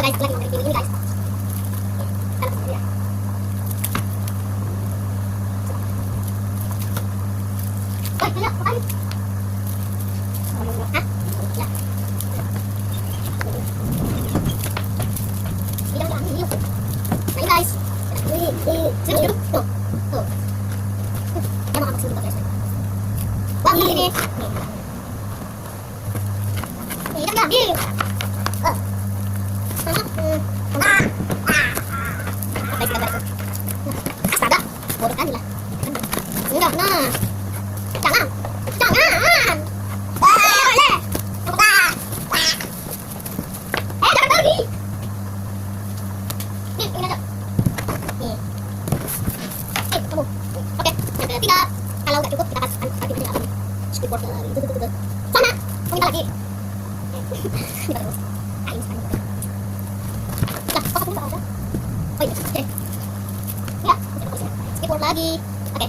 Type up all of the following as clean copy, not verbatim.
guys, lagi mau review ini guys. Kan ya. Oh, ya, apaan? Hah? Ya. Nah, ini guys. Sini dulu. Tuh. Tuh. Dia mau sini guys. Wah, ini. Nih. Ini kan ambil. Guys, gambar itu. Astaga, bodoh kan lah. Enggak, nah. Jangan. Jangan. Boleh. Jangan pergi. Nih, ini aja. Nih. Kamu. Oke, yang ketiga. Kalau nggak cukup, kita kasih aja apa? Speedboard lagi. Tuh. Sana. Minta lagi. Kita terus. Ayo sekarang. Nah, fokusnya apa aja? Oh iya, oke. Ya, speedboard lagi. Oke.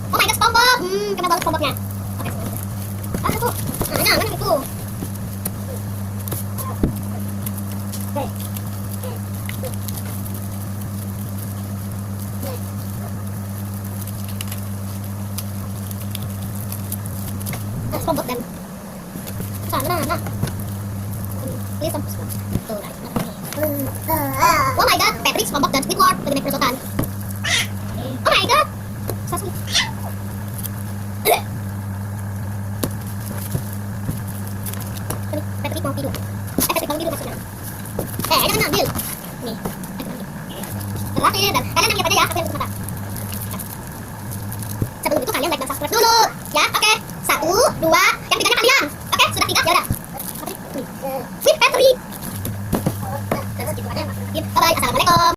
Oh my god, SpongeBob. Kena banget SpongeBobnya. Oke. Itu. Nah, mana itu? Oke. Nah, SpongeBob dan nah. Ini SpongeBob. Tuh, guys. Oh my god, Patrick, SpongeBob dan Squidward lagi naik perosotan. Oh my god. Sasmi. Patrick mau tidur. Patrick mau tidur maksudnya. Jangan ambil. Nih. Terakhir dan kalian lihat aja ya, apa yang mata. Sebelum itu kalian like dan subscribe dulu. Ya, oke. 1, 2, yang tiganya kalian. Oke, sudah 3, ya udah. Sweet Patrick. Terus gitu aja. Bye bye. Assalamualaikum.